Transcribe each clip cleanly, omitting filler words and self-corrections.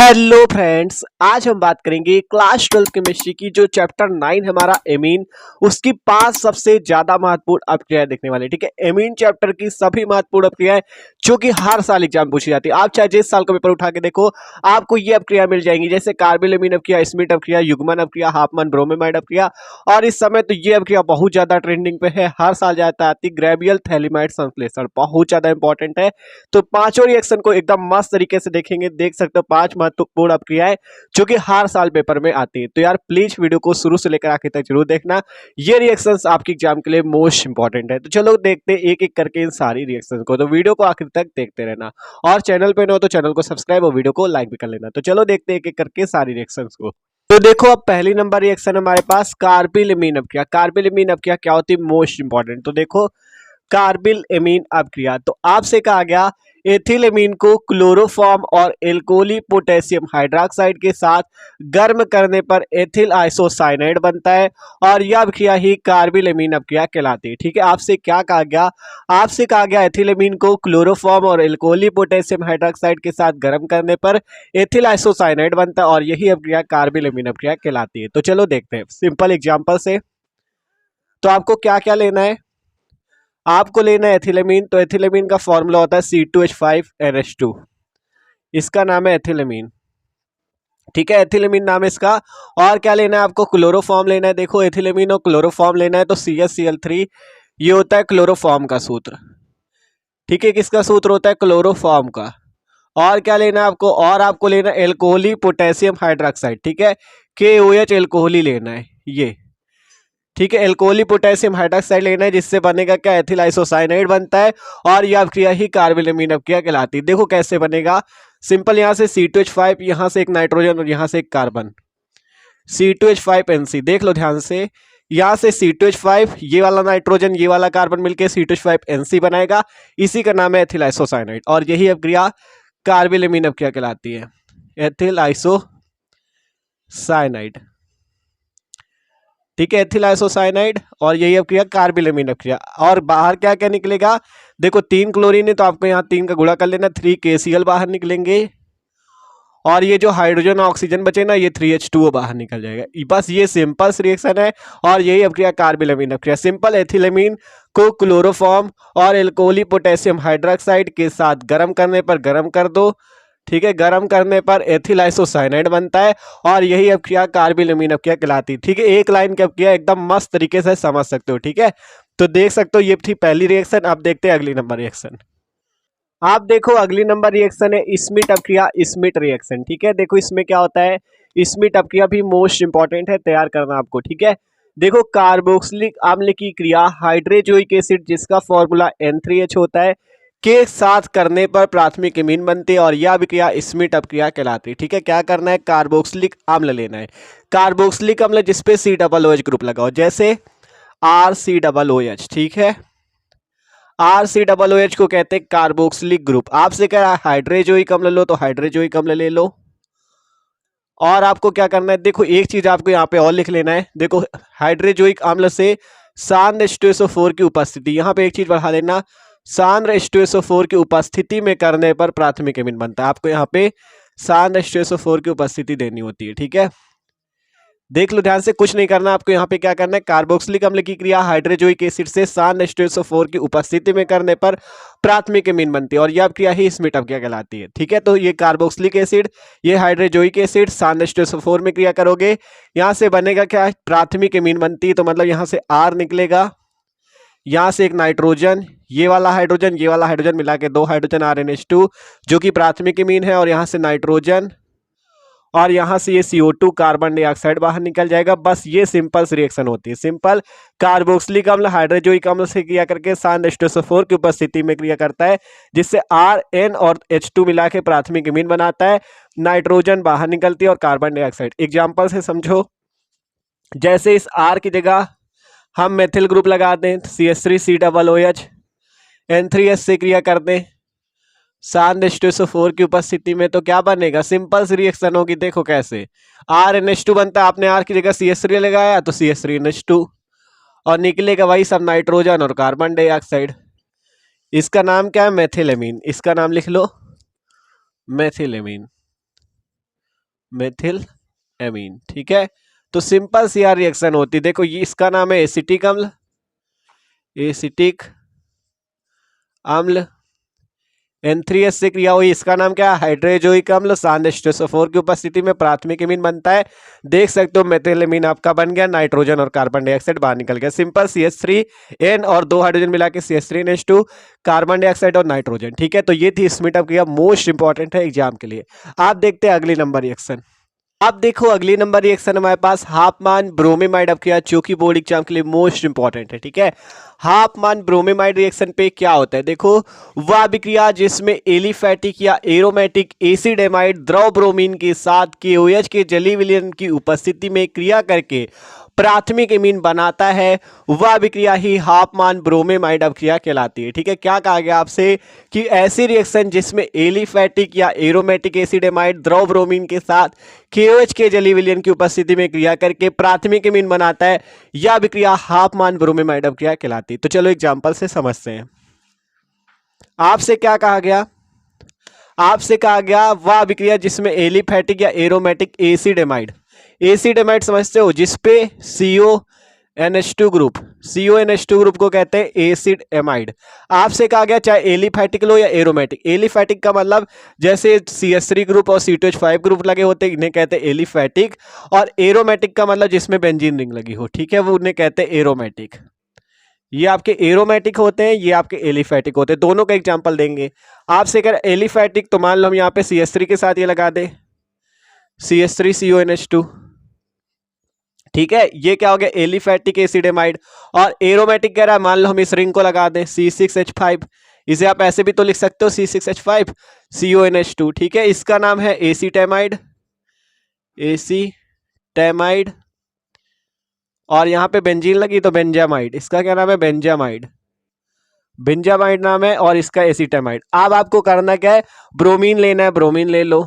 Hello friends, आज हम बात करेंगे क्लास 12 केमिस्ट्री की जो चैप्टर 9 हमारा एमीन, उसकी 5 सबसे ज्यादा महत्वपूर्ण अपक्रियाएं देखने वाले। ठीक है, एमीन चैप्टर की सभी महत्वपूर्ण अपक्रियाएं जो कि हर साल एग्जाम में पूछी जाती है। आप चाहे जिस साल का पेपर उठा के देखो, आपको ये अपक्रिया मिल जाएंगी, जैसे कार्बिल एमीन अपक्रिया, स्मिथ अपक्रिया, युग्मन अपक्रिया, हाफमैन ब्रोमेमाइड अपक्रिया। और इस समय तो ये अपक्रिया बहुत ज्यादा ट्रेंडिंग पे है, हर साल जाता आती। ग्रेवियल थैलेमाइड संश्लेषण बहुत ज्यादा इंपॉर्टेंट है। तो पांचों रिएक्शन को एकदम मस्त तरीके से देखेंगे, देख सकते हो 5 महत्वपूर्ण अपक्रियाएं जो कि हर साल पेपर में आती है। तो यार प्लीज वीडियो को शुरू से लेकर आखिर तक जरूर देखना, ये रिएक्शंस आपके एग्जाम के लिए मोस्ट इंपॉर्टेंट है। तो चलो देखते एक एक करके इन सारी रिएक्शंस को, तो वीडियो को आखिर तक देखते रहना। और चैनल पे न हो तो चैनल को सब्सक्राइब और वीडियो को लाइक भी कर लेना। तो चलो देखते एक एक करके सारी रिएक्शंस को। तो देखो, अब पहली नंबर रिएक्शन हमारे पास कार्बिल एमीन अपक्रिया। कार्बिल एमीन अपक्रिया क्या होती है? Most important. तो देखो, कार्बिल एमीन अपक्रिया, तो आपसे कहा गया एथिल एमीन को क्लोरोफॉर्म और एल्कोली पोटेशियम हाइड्रोक्साइड के साथ गर्म करने पर एथिल आइसोसाइनाइड बनता है, और यह अपक्रिया ही कार्बिल एमीन अपक्रिया कहलाती है। ठीक है, आपसे क्या कहा गया? आपसे कहा गया एथिल एमीन को क्लोरोफॉर्म और एल्कोली पोटेशियम हाइड्रोक्साइड के साथ गर्म करने पर एथिल आइसोसाइनाइड बनता है, और यही अपक्रिया कार्बिल एमीन अपक्रिया कहलाती है। तो चलो देखते हैं सिंपल एग्जाम्पल से। तो आपको क्या क्या लेना है? आपको लेना है एथिलेमीन। तो एथिलेमीन का फॉर्मूला होता है C2H5NH2, इसका नाम है एथिलेमीन। ठीक है, एथिलेमीन नाम है इसका। और क्या लेना है आपको? क्लोरोफॉर्म लेना है। देखो, एथिलेमीन और क्लोरोफॉर्म लेना है, तो CHCl3 ये होता है क्लोरोफॉर्म का सूत्र। ठीक है, किसका सूत्र होता है? क्लोरोफॉर्म का। और क्या लेना है आपको? और आपको लेना है एल्कोहली पोटेशियम हाइड्रोक्साइड। ठीक है, KOH एल्कोहली लेना है ये। ठीक है, एल्कोहली पोटेशियम हाइड्रोक्साइड लेना है, जिससे बनेगा क्या? एथिल आइसोसाइनाइड बनता है, और यह अपक्रिया ही कार्बिल एमीन अपक्रिया कहलाती है। देखो कैसे बनेगा, सिंपल। यहां से C2H5, यहां से एक नाइट्रोजन और यहां से एक कार्बन, C2H5NC। देख लो ध्यान से, यहां से C2H5, ये वाला नाइट्रोजन ये वाला कार्बन मिलकर C2H5NC बनाएगा, इसी का नाम है एथिल आइसोसाइनाइड, और यही अपक्रिया कार्बिल एमीन अपक्रिया कहलाती है, एथिल आइसोसाइनाइड। ठीक है, एथिल आइसोसाइनाइड, और यही अपक्रिया कार्बिल एमीन अपक्रिया। और बाहर क्या क्या निकलेगा? देखो, 3 क्लोरीन है, तो आपको यहाँ 3 का गुणा कर लेना, 3 KCl बाहर निकलेंगे, और ये जो हाइड्रोजन ऑक्सीजन बचे ना, ये 3H2O बाहर निकल जाएगा। बस ये सिंपल रिएक्शन है, और यही अपक्रिया कार्बिल एमीन अपक्रिया। सिंपल, एथिलेमीन को क्लोरोफॉर्म और एल्कोहली पोटेशियम हाइड्रोक्साइड के साथ गर्म करने पर गर्म कर दो। ठीक है, गर्म करने पर एथिल आइसोसाइनाइड बनता है, और यही अपक्रिया कार्बिल एमीन अपक्रिया कहलाती है। ठीक है, एक लाइन की अपक्रिया एकदम मस्त तरीके से समझ सकते हो। ठीक है, तो देख सकते हो ये थी पहली रिएक्शन। अब देखते हैं अगली नंबर रिएक्शन। आप देखो, अगली नंबर रिएक्शन है स्मिथ अपक्रिया, स्मिथ रिएक्शन। ठीक है, देखो इसमें क्या होता है, स्मिथ अपक्रिया भी मोस्ट इंपॉर्टेंट है, तैयार करना आपको। ठीक है, देखो, कार्बोक्सिलिक अम्ल की क्रिया हाइड्रोजोइक एसिड, जिसका फॉर्मूला N3H होता है, के साथ करने पर प्राथमिक एमीन बनती है, और यह अभिक्रिया स्मिथ अपक्रिया कहलाती है। ठीक है, क्या करना है? कार्बोक्सिलिक अम्ल लेना है। कार्बोक्सिलिक अम्ल जिसपे COOH ग्रुप लगा हो, जैसे RCOOH। ठीक है, RCOOH को कहते हैं कार्बोक्सिलिक ग्रुप। आपसे कह रहा है हाइड्रोजोइक अम्ल लो, तो हाइड्रोजोइक अम्ल ले लो। और आपको क्या करना है? देखो, एक चीज आपको यहाँ पे और लिख लेना है। देखो, हाइड्रोजोइक अम्ल से सांद्र H2SO4 की उपस्थिति, यहाँ पे एक चीज बढ़ा लेना, सांद्र H2SO4 की उपस्थिति में करने पर प्राथमिक एमीन बनता है। आपको यहाँ पे सांद्र H2SO4 की उपस्थिति देनी होती है। ठीक है, देख लो ध्यान से, कुछ नहीं करना आपको। यहाँ पे क्या करना है? कार्बोक्सिलिक अम्ल की क्रिया हाइड्रोजोइक एसिड से सांद्र H2SO4 की उपस्थिति में करने पर प्राथमिक एमीन बनती है, और यह क्रिया ही स्मिथ अपक्रिया कहलाती है। ठीक है, तो ये कार्बोक्सिलिक एसिड, ये हाइड्रोजोइक एसिड, सांद्र H2SO4 में क्रिया करोगे, यहाँ से बनेगा क्या? प्राथमिक एमीन बनती है। तो मतलब यहाँ से R निकलेगा, यहाँ से एक नाइट्रोजन, ये वाला हाइड्रोजन मिला के 2 हाइड्रोजन RnH2 जो कि प्राथमिक एमीन है, और यहाँ से नाइट्रोजन, और यहां से ये CO2 कार्बन डाइऑक्साइड बाहर निकल जाएगा। बस ये सिंपल रिएक्शन होती है। सिंपल, कार्बोक्सिलिक अम्ल हाइड्रोजोइक अम्ल से क्रिया करके सांद्र H2SO4 की उपस्थिति में क्रिया करता है, जिससे Rn और H2 मिला के प्राथमिक एमीन बनाता है, नाइट्रोजन बाहर निकलती है और कार्बन डाइऑक्साइड। एग्जाम्पल से समझो, जैसे इस R की जगह हम मेथिल ग्रुप लगा दें, CH3COOH, N3H से क्रिया कर दें सांद्र H2SO4 की उपस्थिति में, तो क्या बनेगा? सिंपल सी रिएक्शन होगी। देखो कैसे, RnH2 बनता है, आपने R की जगह CH3 लगाया तो CH3NH2, और निकलेगा वही सब नाइट्रोजन और कार्बन डाइऑक्साइड। इसका नाम क्या है? मेथिलेमीन। इसका नाम लिख लो, मेथिलेमीन। Methyl amine. ठीक है, तो सिंपल सी यार रिएक्शन होती है। देखो ये इसका नाम है एसिटिक अम्ल, एसिटिक अम्ल। N3S से क्रिया हुई, इसका नाम क्या है? हाइड्रोजोइक अम्ल। शांत H2SO4 की उपस्थिति में प्राथमिक एमीन बनता है। देख सकते हो मेथिल एमीन आपका बन गया, नाइट्रोजन और कार्बन डाइऑक्साइड बाहर निकल गया। सिंपल CH3N और 2 हाइड्रोजन मिला के CH3NH2, कार्बन डाइऑक्साइड और नाइट्रोजन। ठीक है, तो ये थी स्मिट अप क्रिया, मोस्ट इंपॉर्टेंट है एग्जाम के लिए। आप देखते हैं अगली नंबर रिएक्शन। आप देखो अगली नंबर रिएक्शन हमारे पास हाफमान ब्रोमीमाइड अपक्रिया, जो कि बोर्ड एग्जाम के लिए मोस्ट इंपॉर्टेंट है। ठीक है, हाफमान ब्रोमीमाइड रिएक्शन पे क्या होता है? देखो वह अभिक्रिया जिसमें एलिफैटिक या एरोमेटिक एसिड एमाइड द्रव ब्रोमीन के साथ KOH के जलीय विलयन की उपस्थिति में क्रिया करके प्राथमिक एमीन बनाता है, वह अभिक्रिया ही हाफमान ब्रोमीमाइड अपक्रिया कहलाती है। ठीक है, क्या कहा गया आपसे कि ऐसी रिएक्शन जिसमें एलिफैटिक या एरोमेटिक एसिड एमाइड द्रव ब्रोमीन के साथ KOH के जलीय विलयन की उपस्थिति में क्रिया करके प्राथमिक एमीन बनाता है, यह अभिक्रिया हाफमान ब्रोमीमाइड अपक्रिया कहलाती है। तो चलो एग्जांपल से समझते हैं। आपसे क्या कहा गया? आपसे कहा गया वह अभिक्रिया जिसमें एलिफैटिक या aromatic acid amide, acid amide समझते हो, जिसपे CONH2 ग्रुप, CONH2 ग्रुप को कहते हैं एसिड एमाइड। आपसे कहा गया चाहे एलिफैटिक लो या एरोमेटिक। एलिफैटिक का मतलब जैसे CH3 ग्रुप और C2H5 ग्रुप लगे होते हैं, इन्हें कहते हैं एलिफैटिक। और एरोमेटिक का मतलब जिसमें बेंजीन रिंग लगी हो। ठीक है, वो उन्हें कहते हैं एरोमेटिक। ये आपके एरोमेटिक होते हैं, ये आपके एलिफैटिक होते हैं। दोनों का एग्जांपल देंगे। आपसे अगर एलिफैटिक तो मान लो हम यहाँ पे CH3 के साथ ये लगा दे, CH3CONH2। ठीक है, ये क्या हो गया? Aliphatic acid amide. और एरोमेटिक कह रहा है, मान लो हम इस रिंग को लगा दें C6H5, इसे आप ऐसे भी तो लिख सकते हो C6H5 CONH2। ठीक है, इसका नाम है एसीटेमाइड, एसीटेमाइड। और यहां पे बेंजीन लगी तो बेंजामाइड, इसका क्या नाम है? बेंजामाइड, बेंजामाइड नाम है। और इसका एसीटेमाइड। अब आपको करना क्या है? ब्रोमीन लेना है, ब्रोमीन ले लो,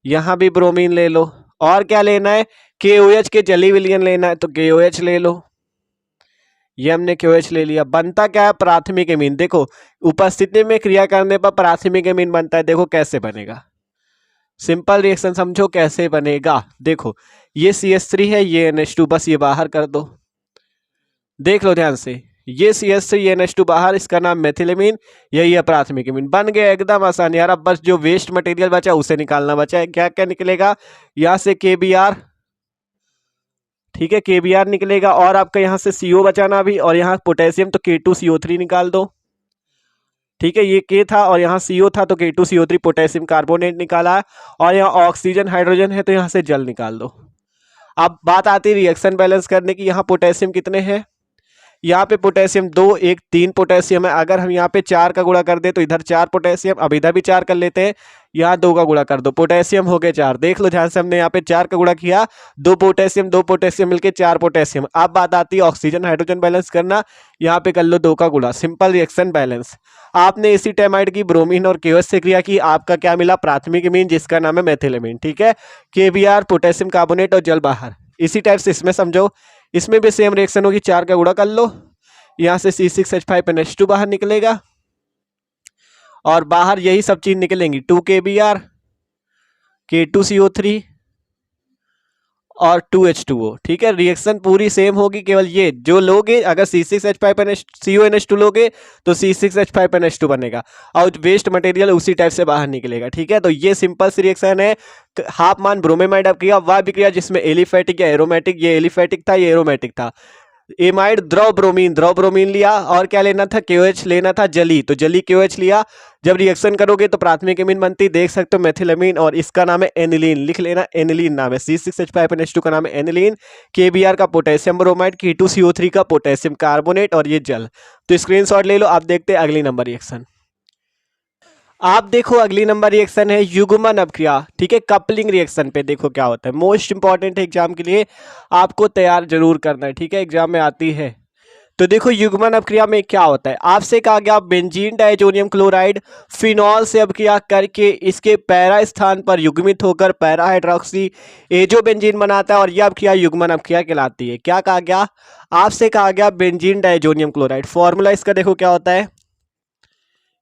यहां भी ब्रोमीन ले लो। और क्या लेना है? KOH के जलीय विलयन लेना है, तो KOH ले लो। ये हमने KOH ले लिया। बनता क्या है? प्राथमिक एमीन। देखो उपस्थिति में क्रिया करने पर प्राथमिक एमीन बनता है। देखो कैसे बनेगा, सिंपल रिएक्शन समझो कैसे बनेगा। देखो ये CH3 है, ये NH2, बस ये बाहर कर दो। देख लो ध्यान से, ये CH3 NH2 बाहर, इसका नाम मेथिलेमीन, यही है प्राथमिक एमीन। बन गया, एकदम आसान यार। अब बस जो वेस्ट मटेरियल बचा उसे निकालना बचा है। क्या क्या निकलेगा? यहां से KBr, ठीक है, KBr निकलेगा। और आपका यहां से CO बचाना भी, और यहां पोटेशियम तो K2CO3 निकाल दो। ठीक है, ये K था और यहाँ CO था, तो K2CO3 पोटेशियम कार्बोनेट निकाला। और यहाँ ऑक्सीजन हाइड्रोजन है, तो यहाँ से जल निकाल दो। अब बात आती है रिएक्शन बैलेंस करने की। यहाँ पोटेशियम कितने हैं? यहाँ पे पोटेशियम 2, 1, 3 पोटेशियम है। अगर हम यहाँ पे 4 का गुणा कर दे तो इधर 4 पोटेशियम, अब इधर भी 4 कर लेते हैं, यहाँ 2 का गुणा कर दो, पोटेशियम हो गए 4। देख लो ध्यान से, हमने यहाँ पे 4 का गुणा किया, 2 पोटेशियम मिलके 4 पोटेशियम। अब बात आती है ऑक्सीजन हाइड्रोजन बैलेंस करना। यहाँ पे कर लो 2 का गुणा, सिंपल रिएक्शन बैलेंस। आपने एसीटेमाइड की ब्रोमीन और KOH से क्रिया की, आपका क्या मिला? प्राथमिक एमीन, जिसका नाम है मेथिलेमीन। ठीक है, KBr पोटेशियम कार्बोनेट और जल बाहर। इसी टाइप से इसमें समझो, इसमें भी सेम रिएक्शन होगी। 4 का गुणा कर लो, यहां से C6H5NH2 बाहर निकलेगा। और बाहर यही सब चीज निकलेंगी, 2 KBr, K2CO3 और 2H2O। ठीक है, रिएक्शन पूरी सेम होगी, केवल ये जो लोगे, अगर C6H5CONH2 लोगे तो C6H5NH2 बनेगा, और वेस्ट मटेरियल उसी टाइप से बाहर निकलेगा। ठीक है, तो ये सिंपल सी रिएक्शन है हाफमान ब्रोमीमाइड अपक्रिया। वह अभिक्रिया जिसमें एलिफैटिक या एरोमेटिक, ये एलिफैटिक था, ये एरोमेटिक था। एमाइड द्रव ब्रोमीन लिया, और क्या लेना था? KOH लेना था, जली, तो जली KOH लिया। जब रिएक्शन करोगे तो प्राथमिक एमीन बनती, देख सकते हो मेथिलेमीन, और इसका नाम है एनिलीन, लिख लेना, एनिलीन नाम है। C6H5NH2 का नाम है एनिलीन, KBr का पोटेशियम ब्रोमाइड, K2CO3 का पोटेशियम कार्बोनेट, और ये जल। तो स्क्रीनशॉट ले लो। आप देखते हैं अगली नंबर रिएक्शन। आप देखो अगली नंबर रिएक्शन है युग्मन अपक्रिया। ठीक है, कपलिंग रिएक्शन पे देखो क्या होता है, मोस्ट इंपॉर्टेंट है एग्जाम के लिए, आपको तैयार जरूर करना है। ठीक है, एग्जाम में आती है। तो देखो युग्मन अपक्रिया में क्या होता है। आपसे कहा गया बेंजीन डाइजोनियम क्लोराइड फिनॉल से अपक्रिया करके इसके पैरा स्थान पर युग्मित होकर पैरा हाइड्रोक्सी एजोबेंजीन बनाता है, और यह अपक्रिया युग्मन अपक्रिया कहलाती है। क्या कहा गया? आपसे कहा गया बेंजीन डाइजोनियम क्लोराइड, फॉर्मूला इसका देखो क्या होता है।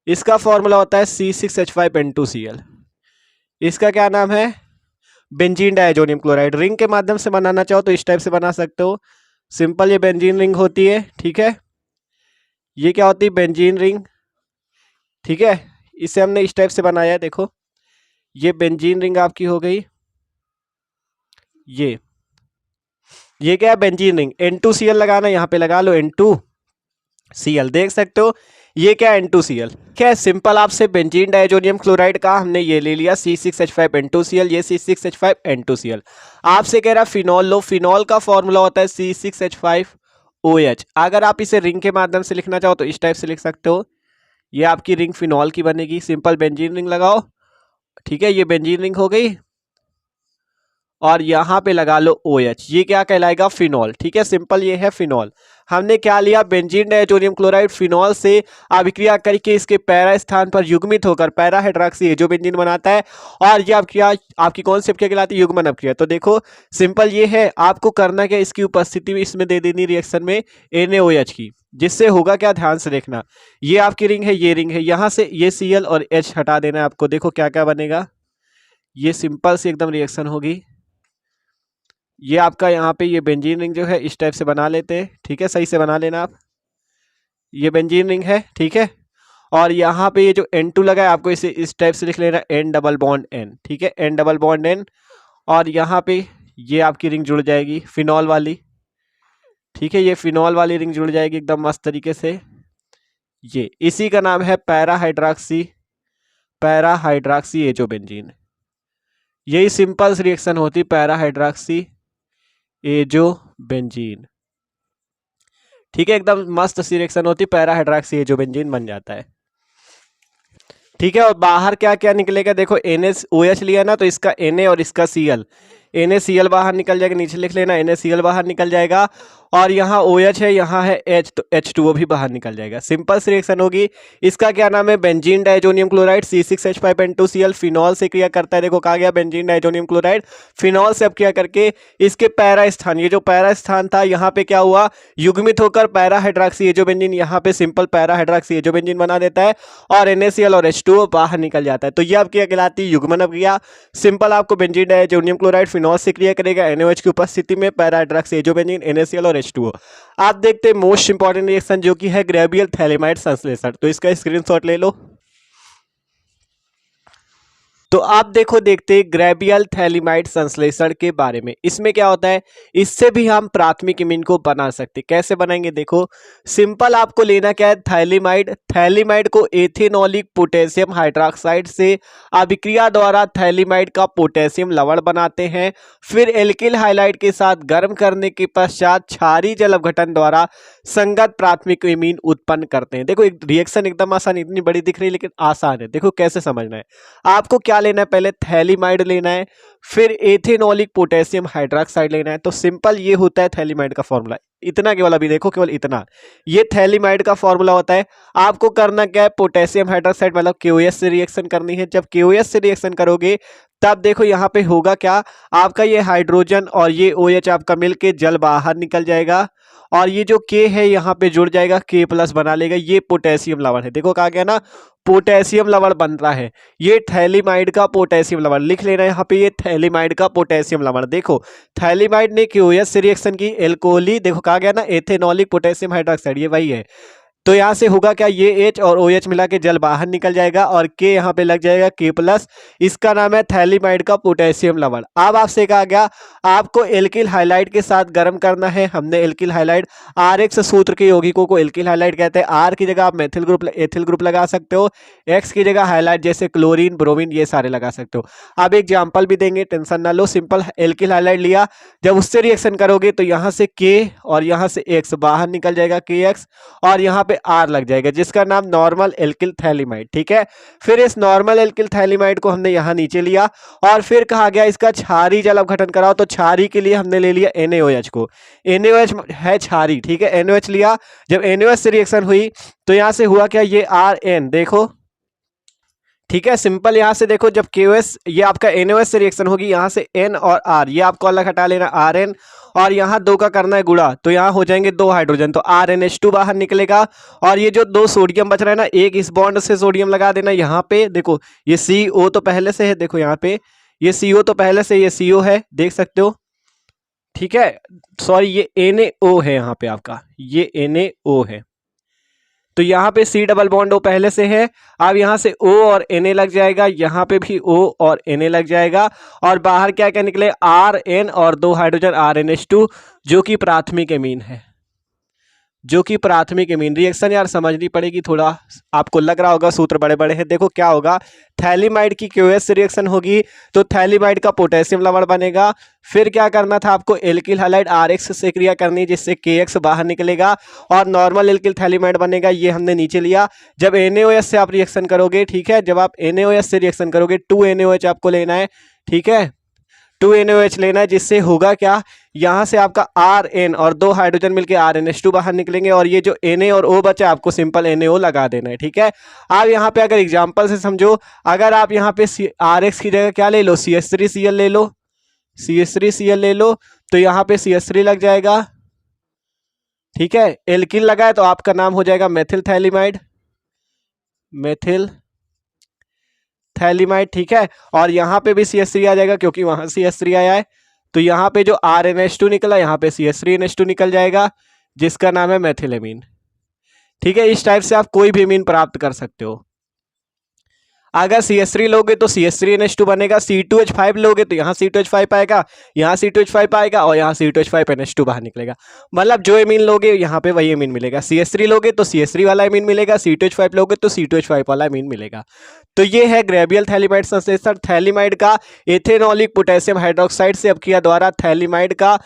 इसका फॉर्मूला होता है C6H5N2Cl। इसका क्या नाम है? Benzene diazonium chloride. रिंग के माध्यम से बनाना चाहो तो इस टाइप से बना सकते हो, सिंपल ये बेंजीन रिंग होती है, ठीक है। ये क्या होती है, बेंजीन रिंग, ठीक है। इसे हमने इस टाइप से बनाया है, देखो ये बेंजीन रिंग आपकी हो गई। ये क्या है, बेंजीन रिंग। N2Cl लगाना, यहाँ पे लगा लो N2Cl, देख सकते हो ये क्या है, N2Cl। क्या है, सिंपल आपसे बेंजीन डायजोनियम क्लोराइड का हमने ये ले लिया C6H5N2Cl, ये C6H5N2Cl। आपसे कह रहा फिनॉल लो, फिनॉल का फॉर्मूला होता है C6H5OH। अगर आप इसे रिंग के माध्यम से लिखना चाहो तो इस टाइप से लिख सकते हो, ये आपकी रिंग फिनॉल की बनेगी। सिंपल बेंजीन रिंग लगाओ, ठीक है, ये बेंजीन रिंग हो गई और यहां पे लगा लो OH, ये क्या कहलाएगा, फिनॉल, ठीक है। सिंपल ये है फिनॉल। हमने क्या लिया, बेंजीन डायजोनियम क्लोराइड फिनॉल से अभिक्रिया करके इसके पैरा स्थान पर युग्मित होकर पैरा हाइड्रॉक्सी जो बेंजीन बनाता है, और ये आपकी कौन सी अभिक्रिया कहलाती है, युग्मन अभिक्रिया। तो देखो सिंपल ये है, आपको करना क्या, इसकी उपस्थिति में इसमें दे देनी रिएक्शन में NaOH की, जिससे होगा क्या, ध्यान से देखना, ये आपकी रिंग है, ये रिंग है, यहां से ये Cl और H हटा देना है आपको। देखो क्या क्या बनेगा, ये सिंपल सी एकदम रिएक्शन होगी। ये आपका यहाँ पे ये बेंजीन रिंग जो है इस टाइप से बना लेते हैं, ठीक है, सही से बना लेना आप। ये बेंजीन रिंग है, ठीक है। और यहाँ पे ये जो N2 लगा है आपको इसे इस टाइप से लिख लेना, N डबल बॉन्ड N, ठीक है, N डबल बॉन्ड N। और यहाँ पे ये आपकी रिंग जुड़ जाएगी फिनॉल वाली, ठीक है, ये फिनॉल वाली रिंग जुड़ जाएगी एकदम मस्त तरीके से। ये इसी का नाम है पैरा हाइड्रॉक्सी एजो बेंजीन। यही सिंपल रिएक्शन होती पैरा हाइड्रॉक्सी एजो बेंजीन, ठीक है, एकदम मस्त सी रिएक्शन होती, पैरा हाइड्रॉक्सी एजो बेंजीन बन जाता है, ठीक है। और बाहर क्या क्या निकलेगा, देखो NaOH लिया ना, तो इसका Na और इसका Cl, NaCl बाहर निकल जाएगा, नीचे लिख लेना NaCl बाहर निकल जाएगा। और यहाँ OH है, यहाँ है H, तो H2O भी बाहर निकल जाएगा। सिंपल सी रिएक्शन होगी। इसका क्या नाम है, benzene diazonium chloride C6H5N2Cl phenol से क्रिया करता है। देखो कहा गया बेंजीन डायजोनियम क्लोराइड फिनॉल से अब क्रिया करके इसके पैरा स्थान, ये जो पैरा स्थान था यहाँ पे क्या हुआ, युग्मित होकर पैरा हाइड्रॉक्सी एजो बेंजीन, यहाँ पे simple para hydroxy azo benzene बना देता है और NaCl और H2O बाहर निकल जाता है। तो ये आपकी कहलाती है युग्मन अभिक्रिया। सिंपल आपको बेंजीन डायजोनियम क्लोराइड फिनॉल से क्रिया करेगा NaOH की उपस्थिति में, para hydroxy azo benzene, NaCl और H2O। आप देखते हैं मोस्ट इंपॉर्टेंट रिएक्शन जो कि है ग्रेवियल थैलेमाइड संश्लेषण, तो इसका स्क्रीनशॉट ले लो। तो आप देखो देखते ग्रेवियल थैलेमाइड संश्लेषण के बारे में। इसमें क्या होता है, इससे भी हम प्राथमिक इमीन को बना सकते। कैसे बनाएंगे, देखो सिंपल आपको लेना क्या है, थैलेमाइड को एथेनॉलिक पोटेशियम हाइड्रोक्साइड से अभिक्रिया द्वारा थैलेमाइड का पोटेशियम लवण बनाते हैं। फिर एल्किल हाइलाइड के साथ गर्म करने के पश्चात क्षारीय जल अपघटन द्वारा संगत प्राथमिक इमीन उत्पन्न करते हैं। देखो एक रिएक्शन एकदम आसान, इतनी बड़ी दिख रही है लेकिन आसान है। देखो कैसे समझना है, आपको क्या लेना है, पहले थैलेमाइड लेना है, फिर एथेनॉलिक पोटेशियम हाइड्रोक्साइड लेना है। तो सिंपल ये होता है थैलेमाइड का फॉर्मूला, इतना केवल अभी देखो, केवल इतना, ये थैलेमाइड का फॉर्मूला होता है। आपको करना क्या है, पोटेशियम हाइड्रोक्साइड मतलब KOH से रिएक्शन करनी है। जब KOH से रिएक्शन करोगे तब देखो यहाँ पे होगा क्या, आपका ये हाइड्रोजन और ये OH आपका मिलके जल बाहर निकल जाएगा और ये जो K है यहाँ पे जुड़ जाएगा, K+ बना लेगा, ये पोटेशियम लवण है। देखो कहा गया ना पोटेशियम लवण बन रहा है, ये थैलेमाइड का पोटेशियम लवण लिख लेना है यहाँ पे, ये थैलेमाइड का पोटेशियम लवण। देखो थैलेमाइड ने KOH से रिएक्शन की, एल्कोहली, देखो कहा गया ना एथेनॉलिक पोटेशियम हाइड्रोक्साइड, ये वही है। तो यहाँ से होगा क्या, ये H और OH मिला के जल बाहर निकल जाएगा और K यहाँ पे लग जाएगा K+, इसका नाम है थैलेमाइड का पोटेशियम लवण। अब आपसे कहा गया आपको एल्किल हाइलाइड के साथ गर्म करना है। हमने एल्किल हाइलाइड RX सूत्र के यौगिकों को एल्किल हाइलाइड कहते हैं। R की जगह आप एथिल ग्रुप लगा सकते हो, X की जगह हाइलाइड जैसे क्लोरीन, ब्रोमीन, ये सारे लगा सकते हो। अब एग्जाम्पल भी देंगे, टेंशन ना लो। सिंपल एल्किल हाइलाइड लिया, जब उससे रिएक्शन करोगे तो यहाँ से K और यहाँ से X बाहर निकल जाएगा, KX, और यहाँ पे R लग जाएगा जिसका नाम नॉर्मल एल्किल थैलेमाइड, ठीक है। फिर इस नॉर्मल एल्किल थैलेमाइड को हमने यहाँ नीचे लिया और फिर कहा गया इसका क्षारीय जल अपघटन कराओ। तो क्षारीय के लिए हमने ले लिया NaOH को, NaOH है क्षारीय, ठीक है, NaOH लिया। जब NaOH से रिएक्शन हुई तो यहाँ से हुआ क्या, ये Rn, देखो ठीक है। सिंपल यहाँ से देखो जब KOH, ये आपका NaOH से रिएक्शन होगी, यहाँ से N और R, ये आपको अलग हटा लेना Rn, और यहाँ 2 का करना है गुणा, तो यहाँ हो जाएंगे 2 हाइड्रोजन, तो RnH2 बाहर निकलेगा। और ये जो 2 सोडियम बच रहा है ना, एक इस बॉन्ड से सोडियम लगा देना यहाँ पे, देखो ये CO तो पहले से है, देखो यहाँ पे ये CO तो पहले से ये CO है, देख सकते हो, ठीक है। सॉरी, ये NaO है यहाँ पे आपका, ये NaO है। तो यहाँ पे C डबल बॉन्ड O पहले से है। अब यहाँ से O और Na लग जाएगा, यहाँ पे भी O और Na लग जाएगा, और बाहर क्या क्या निकले, Rn और 2 हाइड्रोजन RnH2, जो कि प्राथमिक एमीन है, जो कि प्राथमिक एमीन। रिएक्शन यार समझनी पड़ेगी थोड़ा, आपको लग रहा होगा सूत्र बड़े बड़े हैं। देखो क्या होगा, थैलीमाइड की QH से रिएक्शन होगी तो थैलीमाइड का पोटेशियम लवण बनेगा। फिर क्या करना था आपको, एल्किल हैलाइड RX से क्रिया करनी, जिससे KX बाहर निकलेगा और नॉर्मल एल्किल थैलीमाइड बनेगा, ये हमने नीचे लिया। जब NaOH से आप रिएक्शन करोगे, ठीक है, जब आप NaOH से रिएक्शन करोगे 2NaOH आपको लेना है, ठीक है, 2NaOH लेना है, जिससे होगा क्या, यहाँ से आपका Rn और 2 हाइड्रोजन मिलके RnH2 बाहर निकलेंगे, और ये जो Na और O बचा आपको सिंपल NaO लगा देना है, ठीक है। अब यहाँ पे अगर एग्जांपल से समझो, अगर आप यहाँ पे RX की जगह क्या ले लो, CH3Cl ले लो, CH3Cl ले लो, तो यहाँ पे CH3 लग जाएगा, ठीक है। एल्किल लगा है तो आपका नाम हो जाएगा मेथिल थैलीमाइड, मेथिल थैलीमाइड, ठीक है। और यहाँ पे भी CH3 आ जाएगा क्योंकि वहां CH3 आया है, तो यहाँ पे जो RnH2 निकला, यहाँ पे CH3NH2 निकल जाएगा, जिसका नाम है मेथिलेमीन, ठीक है। इस टाइप से आप कोई भी एमीन प्राप्त कर सकते हो। अगर CH3 लोगे तो CH3NH2 बनेगा, C2H5 लोगे तो यहाँ C2H5 आएगा, यहाँ C2H5 आएगा, और यहाँ C2H5NH2 बाहर निकलेगा। मतलब जो एमीन लोगे यहाँ पे वही एमीन मिलेगा। CH3 लोगे तो CH3 वाला एमीन मिलेगा, C2H5 लोगे तो C2H5 वाला एमीन मिलेगा। तो ये है ग्रेवियल थैलीमाइड संश्लेषण। थैलीमाइड का एथेनॉलिक पोटेशियम हाइड्रोक्साइड से अपक्रिया द्वारा थैलीमाइड का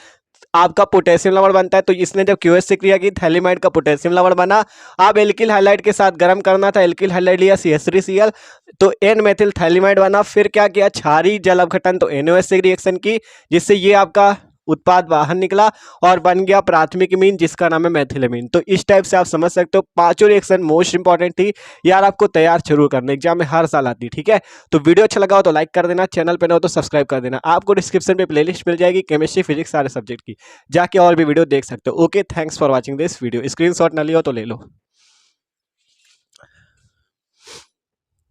आपका पोटेशियम लवण बनता है। तो इसने जब QH से क्रिया की, थैलीमाइड का पोटेशियम लवण बना। अब एल्किल हैलाइड के साथ गर्म करना था, एल्किल हैलाइड लिया CH3Cl, तो N मेथिल थैलीमाइड बना। फिर क्या किया, क्षारीय जल अपघटन, तो NaOH से रिएक्शन की, जिससे ये आपका उत्पाद बाहर निकला और बन गया प्राथमिक एमीन, जिसका नाम है मेथिलेमीन। तो इस टाइप से आप समझ सकते हो, पांचों रिएक्शन मोस्ट इंपॉर्टेंट थी यार, आपको तैयार जरूर करना, एग्जाम में हर साल आती, ठीक है। तो वीडियो अच्छा लगा हो तो लाइक कर देना, चैनल पे न हो तो सब्सक्राइब कर देना। आपको डिस्क्रिप्शन में प्लेलिस्ट मिल जाएगी केमिस्ट्री फिजिक्स सारे सब्जेक्ट की, जाके और भी वीडियो देख सकते हो। Okay, thanks for watching this video. Screenshot ना लियो तो ले लो।